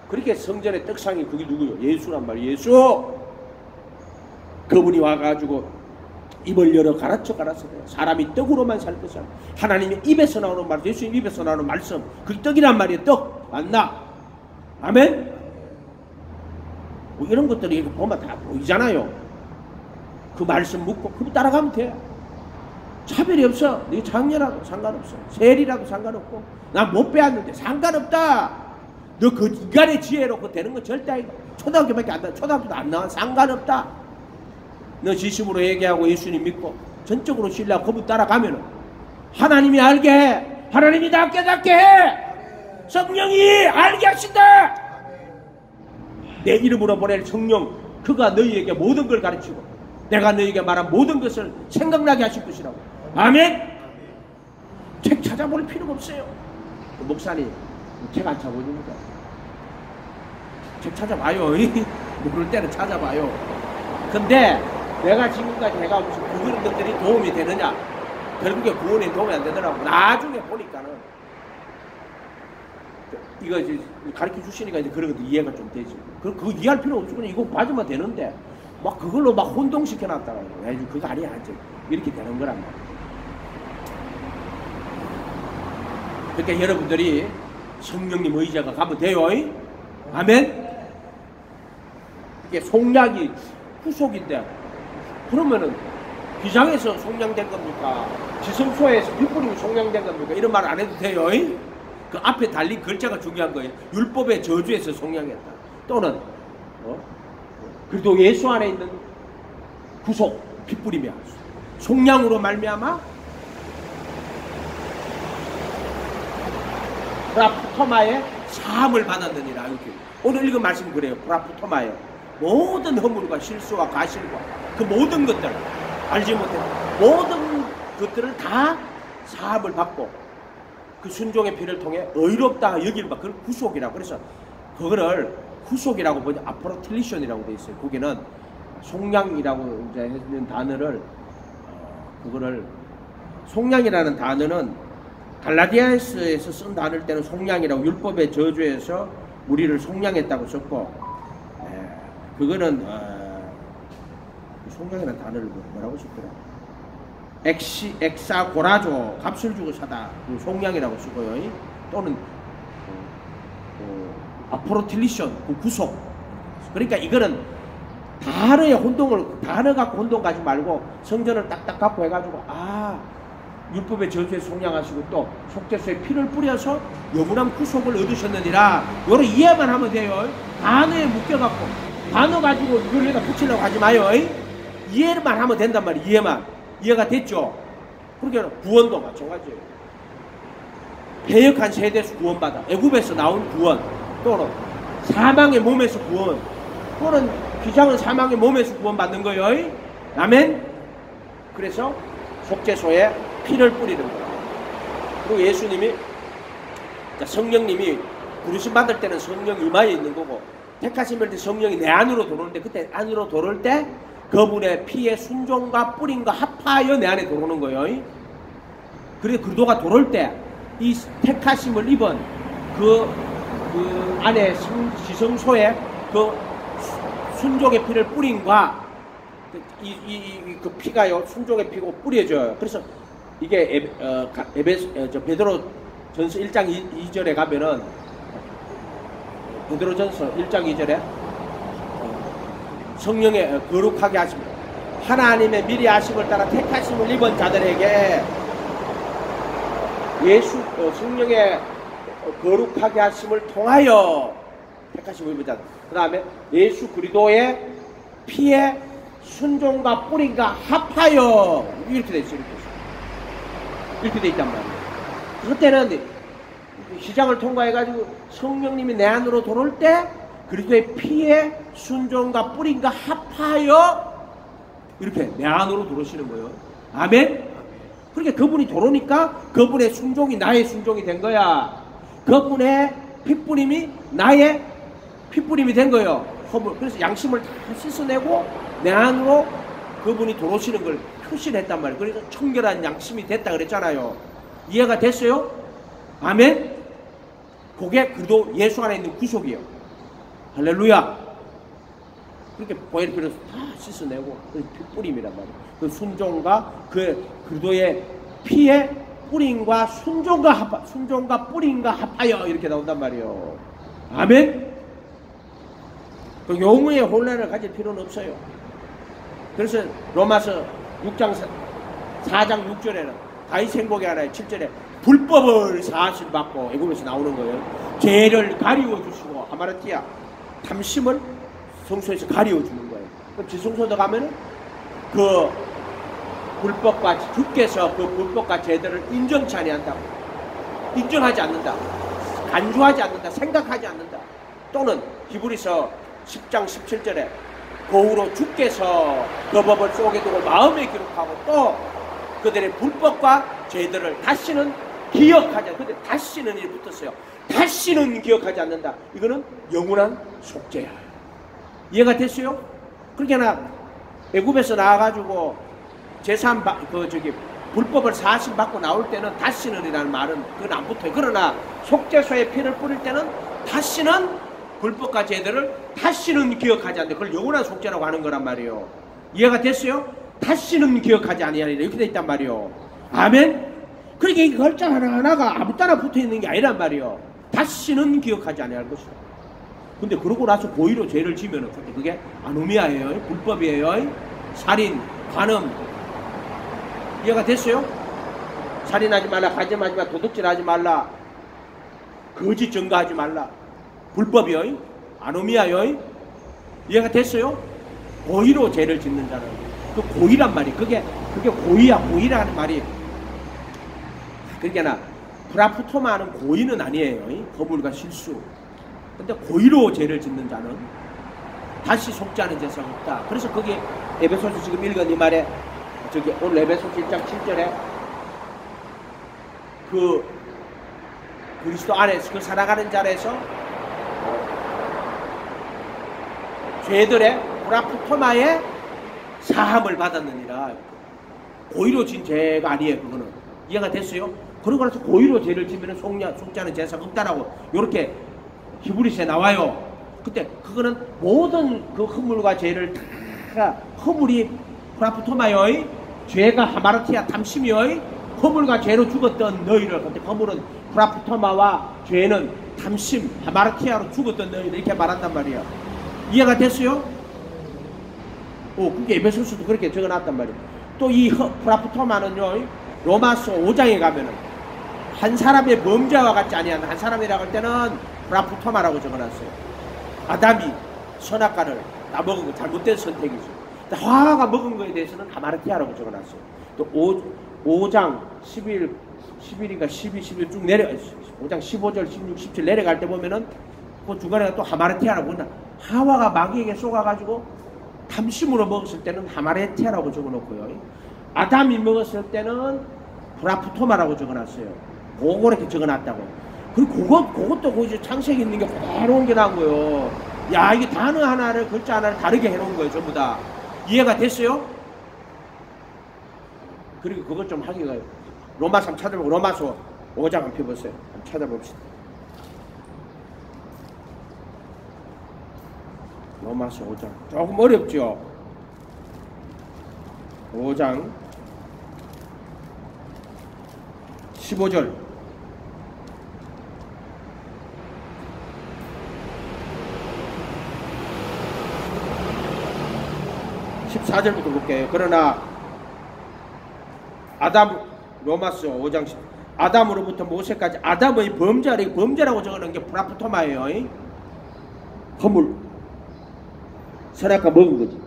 그렇게 성전의 떡상이 그게 누구요? 예수란 말이에요. 예수. 그분이 와가지고 입을 열어 갈아서 사람이 떡으로만 살 것이야. 하나님의 입에서 나오는 말, 예수님 입에서 나오는 말씀, 그 떡이란 말이에요. 떡. 만나. 아멘. 뭐 이런 것들이 이렇게 보면 다 보이잖아요. 그 말씀 묻고 그거 따라가면 돼. 차별이 없어. 네 장녀라도 상관없어. 세리라도 상관없고 난 못 배웠는데 상관없다. 너 그 인간의 지혜로 그거 되는 건 절대 아니다. 초등학교밖에 안 나. 초등학교도 안 나와. 상관없다. 너 진심으로 얘기하고 예수님 믿고 전적으로 신뢰하고 그분 따라가면은 하나님이 알게 해. 하나님이 나 깨닫게 해. 성령이 알게 하신다. 내 이름으로 보낼 성령 그가 너희에게 모든 걸 가르치고 내가 너희에게 말한 모든 것을 생각나게 하실 것이라고. 아멘. 책 찾아볼 필요가 없어요. 목사님 책 안 찾아보십니까? 책 찾아봐요. 모를 때는 찾아봐요. 근데 내가 지금까지 해가 무슨 그런 것들이 도움이 되느냐? 결국에 구원에 도움이 안 되더라고. 나중에 보니까는 이거 이제 가르쳐 주시니까 이제 그런 것도 이해가 좀 되지. 그거 이해할 필요 없이 그냥 이거 받으면 되는데 막 그걸로 막 혼동시켜 놨다가 그거 아니야 이제 이렇게 되는 거란 말이야. 그러니까 여러분들이 성령님 의지가 가면 돼요. 아멘. 이게 속량이 후속인데 그러면은 비장에서 속량된 겁니까? 지성소에서 핏불이 속량된 겁니까? 이런 말 안 해도 돼요. 그 앞에 달린 글자가 중요한 거예요. 율법의 저주에서 속량했다. 또는 그래도 예수 안에 있는 구속 핏불이며 속량으로 말미암아 브라프토마의 사함을 받았느니라. 이렇게 오늘 읽은 말씀 그래요. 브라프토마의 모든 허물과 실수와 가실과 그 모든 것들 알지 못해 모든 것들을 다 사함을 받고 그 순종의 피를 통해 의롭다 여길 바 그걸 구속이라고. 그래서 그거를 구속이라고 보니 아포로틸리션이라고 돼 있어요. 거기는 속량이라고 이제 했는 단어를 그거를 속량이라는 단어는 갈라디아서에서 쓴 단어일 때는 속량이라고 율법의 저주에서 우리를 속량했다고 썼고 그거는 속량이라는 단어를 뭐라고 썼더라? 엑사고라조 값을 주고 사다 속량이라고 쓰고요. 또는 아포로틸리션 구속. 그러니까 이거는 단어의 혼동을 단어 갖고 혼동 가지 말고 성전을 딱딱 갖고 해가지고 율법의 저주에 속량하시고 또 속죄소에 피를 뿌려서 영원한 구속을 얻으셨느니라. 이거를 이해만 하면 돼요. 단어에 묶여갖고 단어 가지고 이걸 여기다 붙이려고 하지 마요. 이해만 하면 된단 말이에요. 이해가 됐죠? 그러니까 구원도 마찬가지예요. 패역한 세대에서 구원받아 애굽에서 나온 구원, 또는 사망의 몸에서 구원, 또는 비장은 사망의 몸에서 구원받는 거예요. 아멘. 그래서 속죄소에 피를 뿌리는 거예요. 그리고 예수님이 성령님이 부르심 받을 때는 성령 이마에 있는 거고 택하심을 때 성령이 내 안으로 들어오는데 그때 안으로 들어올 때 그분의 피의 순종과 뿌림과 합하여 내 안에 들어오는 거예요. 그래서 그도가 들어올 때 이 택하심을 입은 그 안에 지성소에 그 순종의 피를 뿌림과 그 피가요 순종의 피고 뿌려져요. 그래서 이게 베드로 전서 1장 2절에 가면은 베드로 전서 1장 2절에 성령의 거룩하게 하심 하나님의 미리 하심을 따라 택하심을 입은 자들에게 성령의 거룩하게 하심을 통하여 택하심을 입은 자들, 그 다음에 예수 그리스도의 피에 순종과 뿌림과 합하여 이렇게 돼 있어요. 이렇게 돼 있단 말이에요. 그때는 시장을 통과해가지고 성령님이 내 안으로 들어올 때 그리스도의 피에 순종과 뿌림과 합하여 이렇게 내 안으로 들어오시는 거예요. 아멘. 그러니까 그분이 들어오니까 그분의 순종이 나의 순종이 된 거야. 그분의 핏뿌림이 나의 핏뿌림이 된 거예요. 그래서 양심을 다 씻어내고 내 안으로 그분이 들어오시는 걸 표시를 했단 말이에요. 그래서 청결한 양심이 됐다 그랬잖아요. 이해가 됐어요? 아멘. 그게 그도 예수 안에 있는 구속이에요. 할렐루야. 그렇게 보혈 피로 다 씻어내고 그 핏뿌림이란 말이에요. 그 순종과 그도의 피의 뿌림과 순종과 뿌림과 합하여 이렇게 나온단 말이에요. 아멘. 그 용의의 혼란을 가질 필요는 없어요. 그래서 로마서 6장 4장 6절에는 다윗 행복이 하나에 7절에 불법을 사하심 받고 애굽에서 나오는 거예요. 죄를 가리워 주시고 하마르티아 탐심을 성소에서 가리워 주는 거예요. 그럼 지성소에 가면은 그 불법과 주께서 그 불법과 죄들을 인정치 아니한다. 인정하지 않는다. 간주하지 않는다. 생각하지 않는다. 또는 히브리서 10장 17절에 고우로 주께서 그 법을 속에 두고 마음에 기록하고 또 그들의 불법과 죄들을 다시는 기억하지 않는다. 근데 다시는 일이 붙었어요. 다시는 기억하지 않는다. 이거는 영원한 속죄야. 이해가 됐어요? 그러니까 애굽에서 나와가지고 재산 불법을 사실 받고 나올 때는 다시는이라는 말은 그건 안 붙어요. 그러나 속죄소에 피를 뿌릴 때는 다시는 불법과 제도를 다시는 기억하지 않는데 그걸 영원한 속죄라고 하는 거란 말이에요. 이해가 됐어요? 다시는 기억하지 아니하리라 이렇게 돼 있단 말이에요. 아멘? 그러니까 이 글자 하나하나가 아무 따라 붙어 있는 게 아니란 말이에요. 다시는 기억하지 아니할 것이다. 근데 그러고 나서 고의로 죄를 지면은 그게 아노미아예요. 불법이에요. 살인, 간음. 이해가 됐어요? 살인하지 말라, 가늠하지 말라, 도둑질하지 말라, 거짓 증거하지 말라. 불법이요. 아노미아요. 이해가 됐어요? 고의로 죄를 짓는 자는 그 고의란 말이 그게 고의야. 고의라는 말이 그러니까 프라푸토마는 고의는 아니에요. 허물과 실수. 근데 고의로 죄를 짓는 자는 다시 속죄하는 제사가 없다. 그래서 거기 에베소서 지금 읽은 이 말에 오늘 에베소서 1장 7절에 그 그리스도 안에서 그 살아가는 자리에서 죄들의 프라푸토마의 사함을 받았느니라. 고의로 진 죄가 아니에요. 그거는 이해가 됐어요? 그러고 나서 고의로 죄를 지면 속죄하는 제사가 없다라고 이렇게 히브리서에 나와요. 근데 그거는 모든 그 허물과 죄를 다 허물이 프라푸토마요. 죄가 하마르티아 탐심이요. 허물과 죄로 죽었던 너희를 근데 허물은 프라푸토마와 죄는 탐심 하마르티아로 죽었던 너희를 이렇게 말한단 말이야. 이해가 됐어요? 그게 에베소서도 그렇게 적어놨단 말이에요. 또 이 프라푸토마는요 로마서 5장에 가면은 한 사람의 범죄와 같지 아니한 한 사람이라고 할 때는 프라푸토마라고 적어놨어요. 아담이 선악과를 다 먹은 거 잘못된 선택이죠. 하와가 먹은 거에 대해서는 하마르티아라고 적어놨어요. 또 5장 11인가 12, 11 쭉 내려 5장 15절, 16, 17 내려갈 때 보면은 그 중간에 또 하마르티아라고 했나. 하와가 마귀에게 쏘가가지고 탐심으로 먹었을 때는 하마르티아라고 적어놓고요. 아담이 먹었을 때는 프라푸토마라고 적어놨어요. 그거 이렇게 적어놨다고. 그리고 그것도 그 창세기 있는 게 그대로 옮겨놓은 거예요. 야, 이게 단어 하나를, 글자 하나를 다르게 해놓은 거예요, 전부 다. 이해가 됐어요? 그리고 그것 좀 하기가, 로마서 한번 찾아보고, 로마서 5장 한번 펴보세요. 한번 찾아봅시다. 로마서 5장. 조금 어렵죠? 5장 15절. 14절부터 볼게요. 그러나 로마서 5장 아담으로부터 모세까지 아담의 범죄라고 적어놓은 게 프라푸토마예요. 허물 선악과 먹은 거지.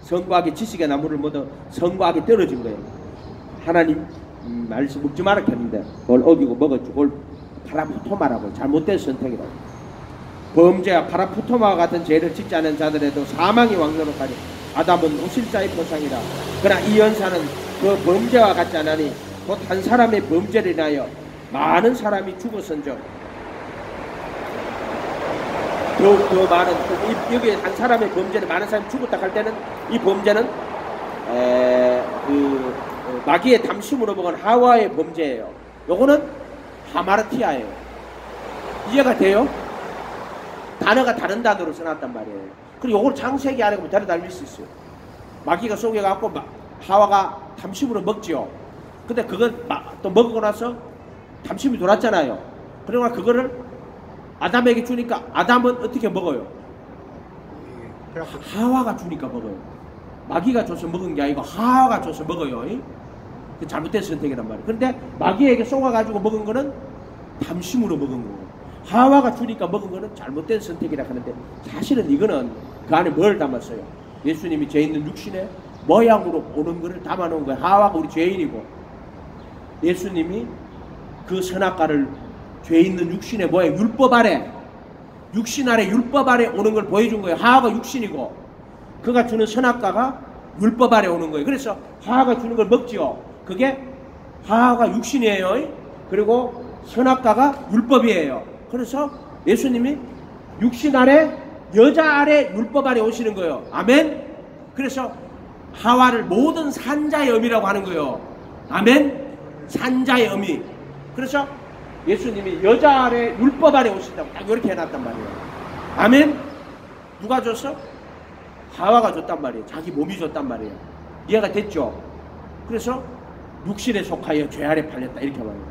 선과학의 지식의 나무를 먹어 선과학이 떨어진 거예요. 하나님 말씀 먹지 말라 했는데 그걸 어기고 먹었죠. 그걸 파라푸토마라고 잘못된 선택이라고. 범죄와 파라푸토마와 같은 죄를 짓지 않은 자들에도 사망이 왕노릇하니 아담은 우실자의 보상이라. 그러나 이 연사는 그 범죄와 같지 않으니 곧 한 사람의 범죄를 인하여 많은 사람이 죽었은즉 더욱 더 많은 여기 한 사람의 범죄를 많은 사람이 죽었다 할 때는 이 범죄는 마귀의 탐심으로 먹은 하와의 범죄예요. 요거는 하마르티아예요. 이해가 돼요? 단어가 다른 단어로 써놨단 말이에요. 그리고 요걸 창세기 안에 보면 다르다를 수 있어요. 마귀가 속여갖고 하와가 탐심으로 먹지요. 근데 그걸 또 먹고 나서 탐심이 돌았잖아요. 그러나 그거를 아담에게 주니까 아담은 어떻게 먹어요? 하와가 주니까 먹어요. 마귀가 줘서 먹은 게 아니고 하와가 줘서 먹어요. 그 잘못된 선택이란 말이에요. 그런데 마귀에게 쏘가가지고 먹은 거는 탐심으로 먹은 거고 하와가 주니까 먹은 거는 잘못된 선택이라 하는데 사실은 이거는 그 안에 뭘 담았어요? 예수님이 죄 있는 육신의 모양으로 오는 거를 담아놓은 거예요. 하와가 우리 죄인이고 예수님이 그 선악과를 죄 있는 육신의 모양 율법 아래 육신 아래 율법 아래 오는 걸 보여준 거예요. 하와가 육신이고 그가 주는 선악과가 율법 아래 오는 거예요. 그래서 하와가 주는 걸 먹지요. 그게 하와가 육신이에요. 그리고 선악과가 율법이에요. 그래서 예수님이 육신 아래 여자 아래 율법 아래 오시는 거예요. 아멘. 그래서 하와를 모든 산자의 어미라고 하는 거예요. 아멘? 산자의 어미. 그렇죠? 예수님이 여자 아래 율법 아래 오신다고 딱 이렇게 해놨단 말이에요. 아멘? 누가 줬어? 하와가 줬단 말이에요. 자기 몸이 줬단 말이에요. 이해가 됐죠? 그래서 육신에 속하여 죄 아래 팔렸다 이렇게 말해요.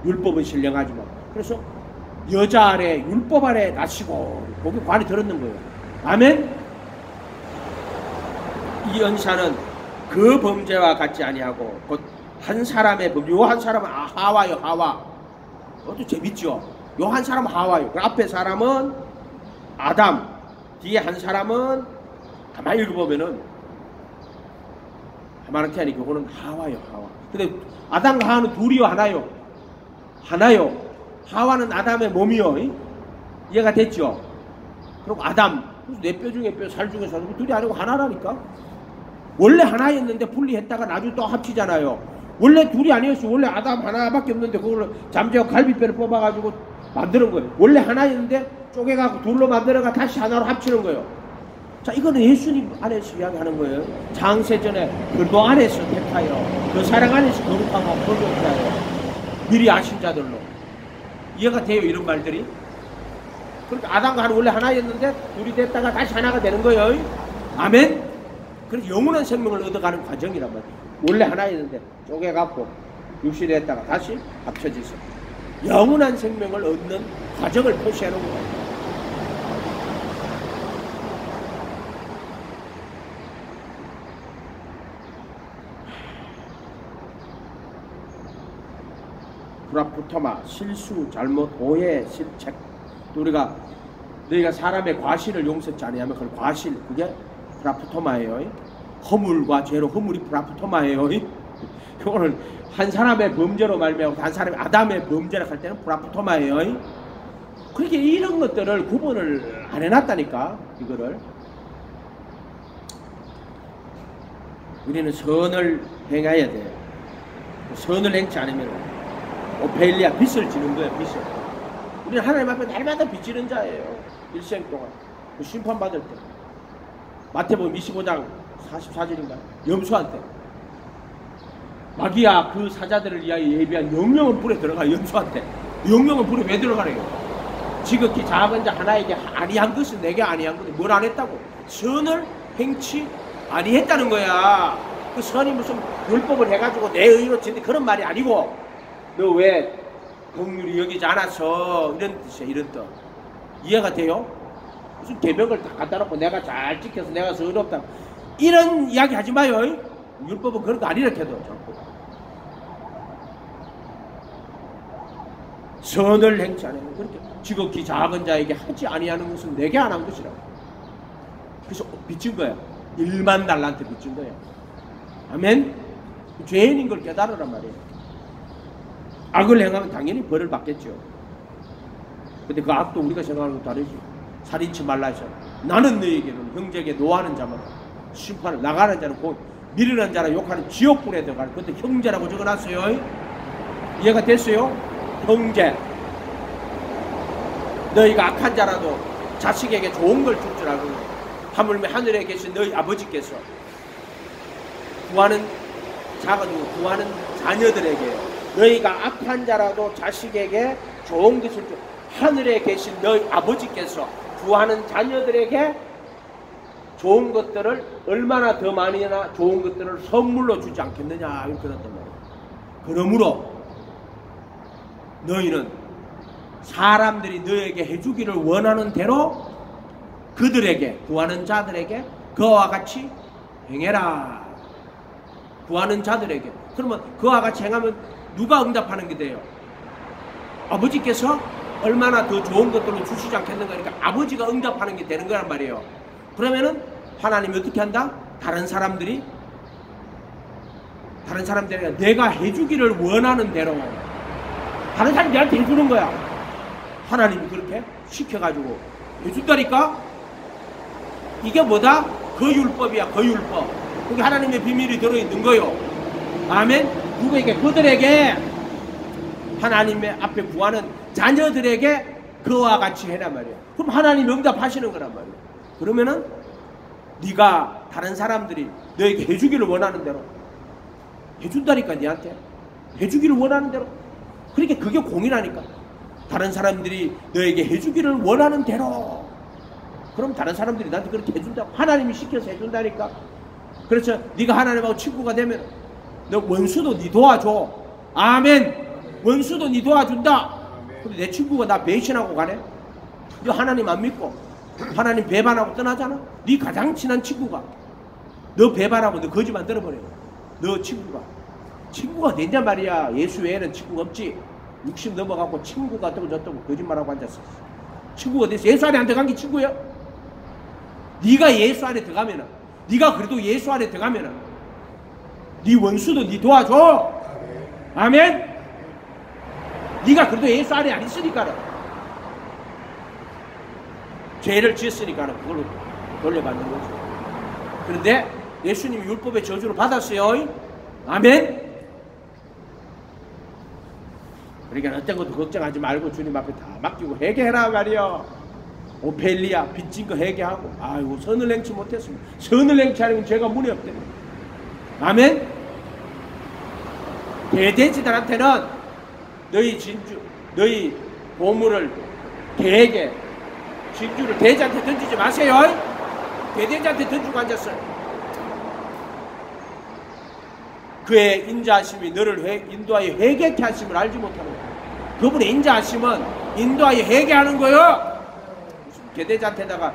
율법은 신령하지만. 그래서 여자 아래 율법 아래 나시고 거기 관이 들었는 거예요. 아멘? 이 언사는 그 범죄와 같지 아니하고 곧 한 사람의 범죄. 요 한 사람은 하와요. 하와. 그것도 재밌죠? 요 한 사람은 하와요. 그 앞에 사람은 아담, 뒤에 한 사람은 가만히 읽어보면은 하마르티 아니 그거는 하와요. 하와. 근데 아담과 하와는 둘이요 하나요? 하나요. 하와는 아담의 몸이요. 이해가 됐죠? 그리고 아담 내 뼈 중에 뼈, 살 중에 살, 둘이 아니고 하나라니까. 원래 하나였는데 분리했다가 나중에 또 합치잖아요. 원래 둘이 아니었어요. 원래 아담 하나밖에 없는데 그걸 잠재워 갈비뼈를 뽑아가지고 만드는 거예요. 원래 하나였는데 쪼개가고 둘로 만들어가 다시 하나로 합치는 거예요. 자, 이거는 예수님 안에서 이야기하는 거예요. 장세전에 그도 안에서 택하여 그 사랑 안에서 거룩하고 거룩하여 미리 아신 자들로. 이해가 돼요? 이런 말들이. 그러니까 아담과 하나 원래 하나였는데 둘이 됐다가 다시 하나가 되는 거예요. 아멘? 그래서 영원한 생명을 얻어가는 과정이란 말이에요. 원래 하나였는데 쪼개갖고 육신이 됐다가 다시 합쳐져서 영원한 생명을 얻는 과정을 표시하는 거예요. 브라푸토마, 실수, 잘못, 오해, 실책. 우리가 너희가 사람의 과실을 용서치 아니하면 그 과실, 그게 브라푸토마예요. 허물과 죄로 허물이 브라푸토마예요. 이거는 한 사람의 범죄로 말미암고 한 사람의 아담의 범죄라 할 때는 브라푸토마예요. 그렇게 이런 것들을 구분을 안 해놨다니까. 이거를 우리는 선을 행해야 돼요. 선을 행치 않으면 오페일리아 빚을 지는 거예요. 빚을. 우리는 하나님 앞에 날마다 빚지는 자예요. 일생 동안 심판받을 때. 마태복음 25장 44절인가? 염소한테 마귀야 그 사자들을 위하여 예비한 영영은 불에 들어가. 염소한테 영영은 불에 왜 들어가래요? 지극히 작은 자 하나에게 아니한 것은 내게 아니한 것은 뭘 안 했다고? 선을 행치 아니했다는 거야. 그 선이 무슨 율법을 해가지고 내 의로 짓는 그런 말이 아니고 너 왜 긍휼히 여기지 않아서 이런 뜻이야. 이런 뜻. 이해가 돼요? 무슨 계명을 다 갖다 놓고 내가 잘 지켜서 내가 선없다 이런 이야기 하지 마요. 율법은 그런 거 아니라 해도 자꾸. 선을 행치 않으면 그렇게 지극히 작은 자에게 하지 아니하는 것은 내게 안 한 것이라고. 그래서 빚진 거야. 1만 달란트 빚진 거야. 아멘? 죄인인 걸 깨달으란 말이에요. 악을 행하면 당연히 벌을 받겠죠. 근데 그 악도 우리가 생각하는 거 다르지. 살인치 말라 해서 나는 너에게는 형제에게 노하는 자마다 심판을 나가는 자는 곧 미련한 자라 욕하는 지옥불에 들어가는. 그때 형제라고 적어놨어요. 이해가 됐어요? 형제. 너희가 악한 자라도 자식에게 좋은 걸 줄 줄 알고 하물며 하늘에 계신 너희 아버지께서 구하는 구하는 자녀들에게 너희가 악한 자라도 자식에게 좋은 것을 줄 하늘에 계신 너희 아버지께서 구하는 자녀들에게 좋은 것들을 얼마나 더 많이나 좋은 것들을 선물로 주지 않겠느냐 이렇게 그랬단 말이에요. 그러므로 너희는 사람들이 너에게 해주기를 원하는 대로 그들에게 구하는 자들에게 그와 같이 행해라. 구하는 자들에게. 그러면 그와 같이 행하면 누가 응답하는 게 돼요? 아버지께서 얼마나 더 좋은 것들을 주시지 않겠는가. 그러니까 아버지가 응답하는 게 되는 거란 말이에요. 그러면은 하나님이 어떻게 한다? 다른 사람들이 내가 해주기를 원하는 대로 다른 사람이 내한테 해주는 거야. 하나님이 그렇게 시켜가지고 해준다니까. 이게 뭐다? 그 율법이야. 그 율법. 그게 하나님의 비밀이 들어있는 거요. 아멘. 누구에게? 그들에게. 하나님의 앞에 구하는 자녀들에게 그와 같이 해란 말이야. 그럼 하나님 응답하시는 거란 말이야. 그러면은 네가 다른 사람들이 너에게 해주기를 원하는 대로 해준다니까. 니한테 해주기를 원하는 대로. 그러니까 그게 공이라니까. 다른 사람들이 너에게 해주기를 원하는 대로, 그럼 다른 사람들이 나한테 그렇게 해준다고. 하나님이 시켜서 해준다니까. 그렇죠. 네가 하나님하고 친구가 되면 너 원수도 네 도와줘. 아멘. 원수도 네 도와준다. 근데 내 친구가 나 배신하고 가네. 너 하나님 안 믿고 하나님 배반하고 떠나잖아. 네 가장 친한 친구가 너 배반하고 너 거짓말 들어버려. 너 친구가 된단 말이야. 예수 외에는 친구가 없지. 60 넘어가고 친구가 어떠고 저떠고 거짓말하고 앉았어. 친구가 됐어. 예수 안에 안 들어간 게 친구야? 네가 예수 안에 들어가면은, 네가 그래도 예수 안에 들어가면은 네 원수도 네 도와줘. 아멘. 네가 그래도 예수 안에 안 있으니까는, 죄를 지었으니까는 그걸로 돌려받는 거지. 그런데 예수님이 율법의 저주를 받았어요. 아멘. 그러니까 어떤 것도 걱정하지 말고 주님 앞에 다 맡기고 회개해라 말이요. 오펠리아 빚진 거 회개하고, 아이고 선을 행치 못했습니다. 선을 행치 않으면 죄가 문에 없대. 아멘. 대대지들한테는 너희 진주, 너희 보물을 대에게, 진주를 대지한테 던지지 마세요. 대대지한테 던지고 앉았어요. 그의 인자하심이 너를 인도하여 회개케 하심을 알지 못하는 거야. 그분의 인자하심은 인도하여 회개하는 거요. 무슨 개돼지한테다가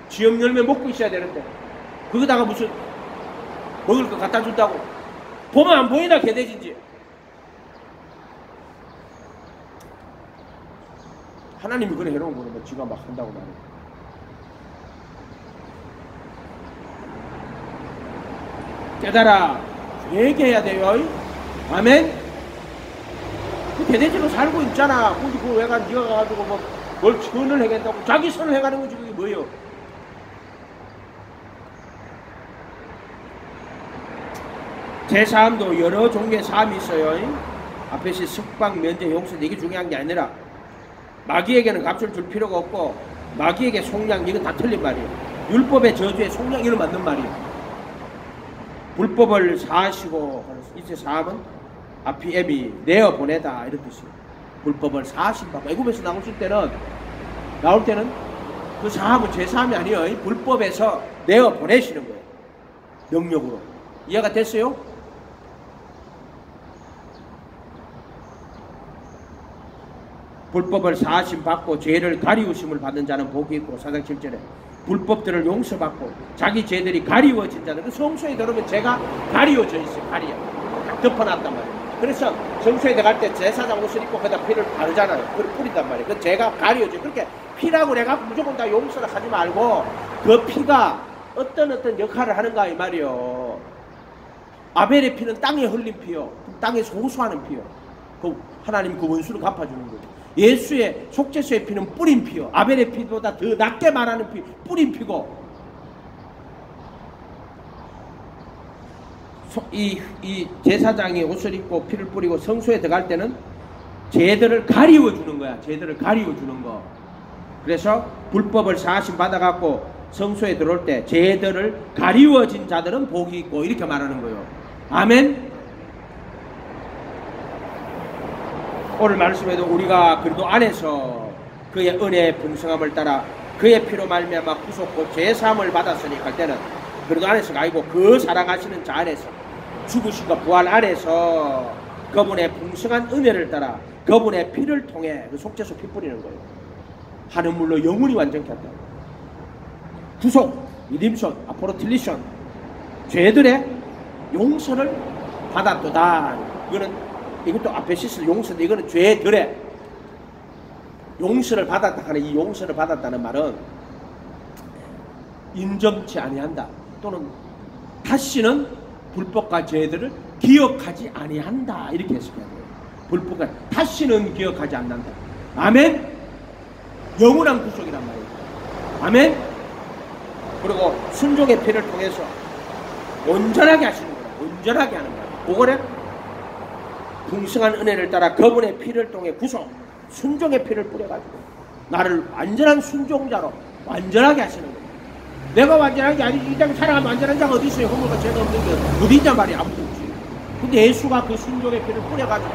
지엄 열매 먹고 있어야 되는데 그거다가 무슨 먹을 거 갖다 준다고. 보면 안 보이나 개돼지인지. 하나님이 그래 해놓은 거는 뭐 지가 막 한다고 말해. 깨달아. 회개해야 돼요. 아멘. 그 개돼지로 살고 있잖아. 굳이 그거 왜 네가 가가지고 뭘 선을 해간다고. 자기 선을 해가는 거지. 그게 뭐예요? 제사함도 여러 종류의 사함이 있어요. 앞에서 석방, 면제, 용서, 이게 중요한 게 아니라 마귀에게는 값을 줄 필요가 없고 마귀에게 속량, 이건 다 틀린 말이에요. 율법의 저주에 속량, 이건 맞는 말이에요. 불법을 사하시고, 이제 사함은 아피에미 내어보내다 이런 뜻이에요. 불법을 사하신다고. 애굽에서 나올 때는 그 사함은 제 사함이 아니에요. 불법에서 내어보내시는 거예요. 명령으로. 이해가 됐어요? 불법을 사하심 받고 죄를 가리우심을 받는 자는 복이 있고, 4장 7절에 불법들을 용서받고 자기 죄들이 가리워진 자는, 그 성소에 들어오면 죄가 가리워져 있어요. 딱 덮어놨단 말이에요. 그래서 성소에 들어갈 때 제사장 옷을 입고 거기다 피를 바르잖아요. 그걸 뿌린단 말이에요. 그 죄가 가리워져. 그렇게 피라고 내가 무조건 다 용서를 하지 말고 그 피가 어떤 역할을 하는가 이 말이요. 아벨의 피는 땅에 흘린 피요. 땅에 소수하는 피요. 그 하나님 그 원수를 갚아주는 거예요. 예수의 속죄수의 피는 뿌린 피요. 아벨의 피보다 더 낮게 말하는 피, 뿌린 피고, 이 제사장이 옷을 입고 피를 뿌리고 성소에 들어갈 때는 죄들을 가리워 주는 거야. 죄들을 가리워 주는 거. 그래서 불법을 사하심 받아갖고 성소에 들어올 때 죄들을 가리워진 자들은 복이 있고, 이렇게 말하는 거예요. 아멘. 오늘 말씀에도 우리가 그래도 안에서 그의 은혜의 풍성함을 따라 그의 피로 말미암아 구속고 죄사함을 받았으니 할 때는 그래도 안에서가 아니고 그 살아가시는 자 안에서, 죽으신과 부활 안에서 그분의 풍성한 은혜를 따라 그분의 피를 통해 그 속죄소 피 뿌리는 거예요. 하는 물로 영혼이 완전케 한다. 구속, 리딤션, 아포로틸리션, 죄들의 용서를 받았도다. 이것도 아페시스 용서인데, 이거는 죄들의 용서를 받았다 하는, 이 용서를 받았다는 말은 인정치 아니한다, 또는 다시는 불법과 죄들을 기억하지 아니한다, 이렇게 해석해야 돼요. 불법과 다시는 기억하지 않는다. 아멘. 영원한 구속이란 말이에요. 아멘. 그리고 순종의 피를 통해서 온전하게 하시는 거예요. 온전하게 하는 거예요. 그거를 풍성한 은혜를 따라 그분의 피를 통해 구속, 순종의 피를 뿌려가지고 나를 완전한 순종자로 완전하게 하시는 거예요. 내가 완전한 게 아니지. 이 땅에 살아가면 완전한 자가 어디 있어요? 허물과 죄가 없는 게 어디냐 말이야. 아무도 없지. 근데 예수가 그 순종의 피를 뿌려가지고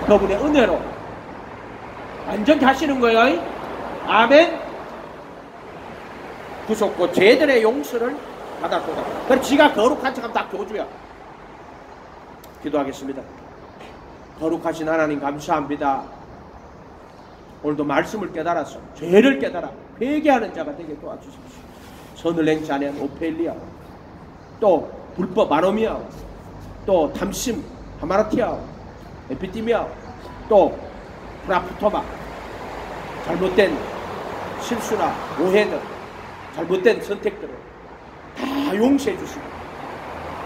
그분의 은혜로 완전히 하시는 거예요. 아멘. 구속고 죄들의 용서를 받았도다. 그럼 지가 거룩한 척하면 다 교주야. 기도하겠습니다. 거룩하신 하나님 감사합니다. 오늘도 말씀을 깨달아서 죄를 깨달아 회개하는 자가 되게 도와주십시오. 선을 행치 아니한 오펠리아, 또 불법 아노미아, 또 탐심 하마라티아, 에피티미아, 또 프라프토마, 잘못된 실수나 오해들, 잘못된 선택들을 다 용서해 주시고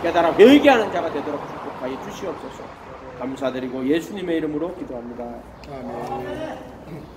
깨달아 회개하는 자가 되도록 축복하여 주시옵소서. 감사드리고 예수님의 이름으로 기도합니다. 아멘.